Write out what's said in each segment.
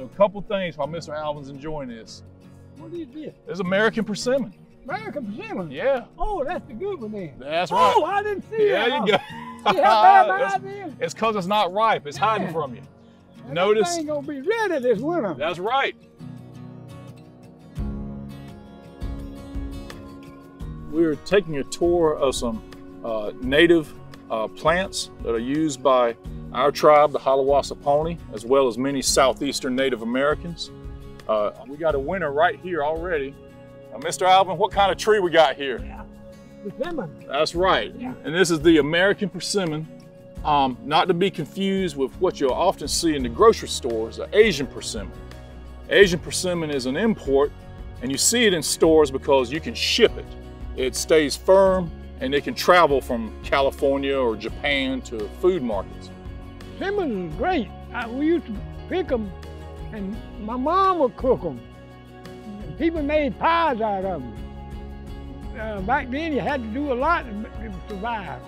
So a couple things while Mr. Alvin's enjoying this. What is this? It's American Persimmon. American Persimmon? Yeah. Oh, that's the good one then. That's right. Oh, I didn't see that. There you go. See how bad my idea is? It's because it's not ripe. It's hiding from you. And Notice. this thing gonna be ready this winter. That's right. We're taking a tour of some native plants that are used by our tribe, the Haliwa-Saponi, as well as many Southeastern Native Americans. We got a winner right here already. Mr. Alvin, what kind of tree we got here? Yeah. Persimmon. That's right. Yeah. And this is the American Persimmon, not to be confused with what you'll often see in the grocery stores, the Asian Persimmon. Asian Persimmon is an import, and you see it in stores because you can ship it. It stays firm, and it can travel from California or Japan to food markets. Persimmon is great. We used to pick them, and my mom would cook them. People made pies out of them. Back then, you had to do a lot to survive.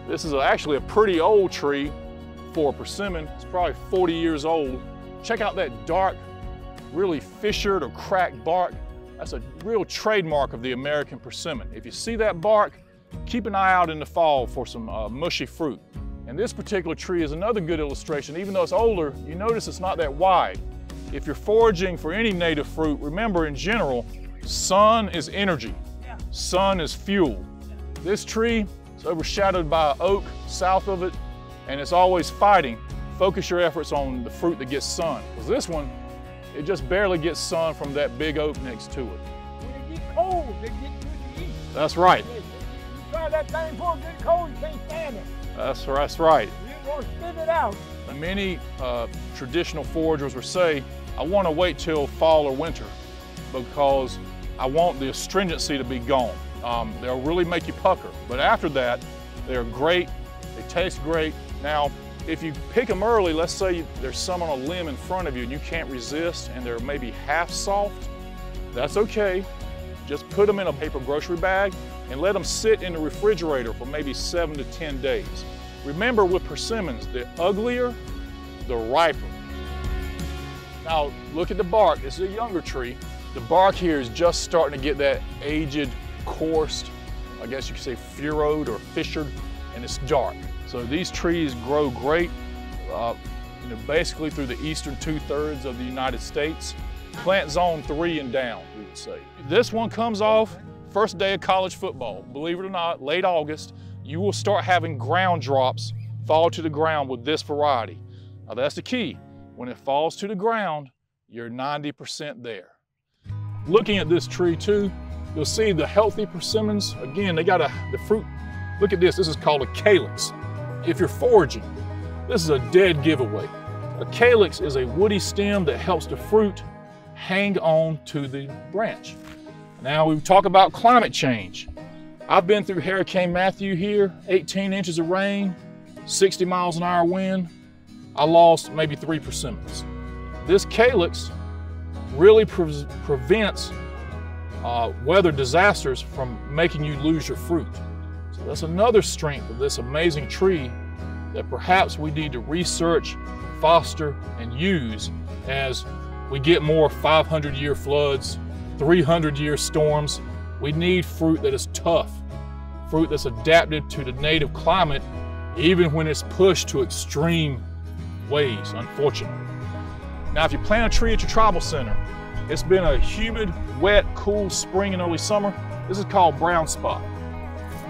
This is actually a pretty old tree for a persimmon. It's probably 40 years old. Check out that dark, really fissured or cracked bark. That's a real trademark of the American persimmon. If you see that bark, keep an eye out in the fall for some mushy fruit. And this particular tree is another good illustration. Even though it's older, you notice it's not that wide. If you're foraging for any native fruit, remember in general, sun is energy, sun is fuel. This tree is overshadowed by an oak south of it, and it's always fighting. Focus your efforts on the fruit that gets sun, because this one, it just barely gets sun from that big oak next to it. When it gets cold, it gets good to eat. That's right. You try that thing before it gets cold, you can't stand it. That's right. You're gonna spit it out. And many traditional foragers will say, I want to wait till fall or winter because I want the astringency to be gone. They'll really make you pucker. But after that, they're great, they taste great. Now, if you pick them early, let's say there's some on a limb in front of you and you can't resist and they're maybe half soft, that's okay. Just put them in a paper grocery bag and let them sit in the refrigerator for maybe 7 to 10 days. Remember with persimmons, the uglier, the riper. Now look at the bark, this is a younger tree. The bark here is just starting to get that aged, coursed, I guess you could say furrowed or fissured, and it's dark. So these trees grow great, basically through the eastern 2/3 of the United States. Plant zone 3 and down, we would say. This one comes off first day of college football. Believe it or not, late August, you will start having ground drops fall to the ground with this variety. Now that's the key. When it falls to the ground, you're 90% there. Looking at this tree too, you'll see the healthy persimmons. Again, they got the fruit. Look at this is called a calyx. If you're foraging, this is a dead giveaway. A calyx is a woody stem that helps the fruit hang on to the branch. Now we talk about climate change. I've been through Hurricane Matthew here, 18 inches of rain, 60 miles an hour wind. I lost maybe 3 persimmons. This calyx really prevents weather disasters from making you lose your fruit. So that's another strength of this amazing tree that perhaps we need to research, foster, and use as we get more 500-year floods, 300-year storms. We need fruit that is tough, fruit that's adapted to the native climate, even when it's pushed to extreme ways, unfortunately. Now, if you plant a tree at your tribal center, it's been a humid, wet, cool spring and early summer. This is called brown spot.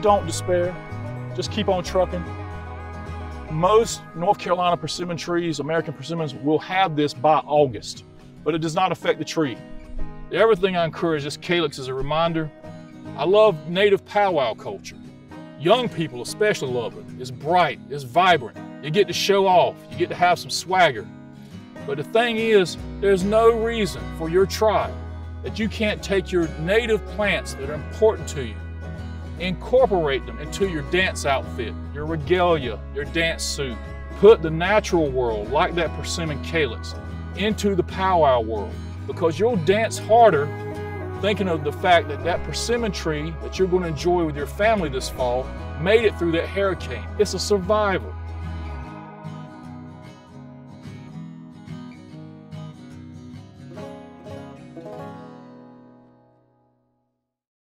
Don't despair, just keep on trucking. Most North Carolina persimmon trees, American persimmons, will have this by August, but it does not affect the tree. The other thing I encourage this calyx as a reminder, I love native powwow culture. Young people especially love it. It's bright, it's vibrant. You get to show off, you get to have some swagger. But the thing is, there's no reason for your tribe that you can't take your native plants that are important to you, incorporate them into your dance outfit, your regalia, your dance suit. Put the natural world, like that persimmon calyx, into the powwow world, because you'll dance harder thinking of the fact that that persimmon tree that you're going to enjoy with your family this fall made it through that hurricane. It's a survivor.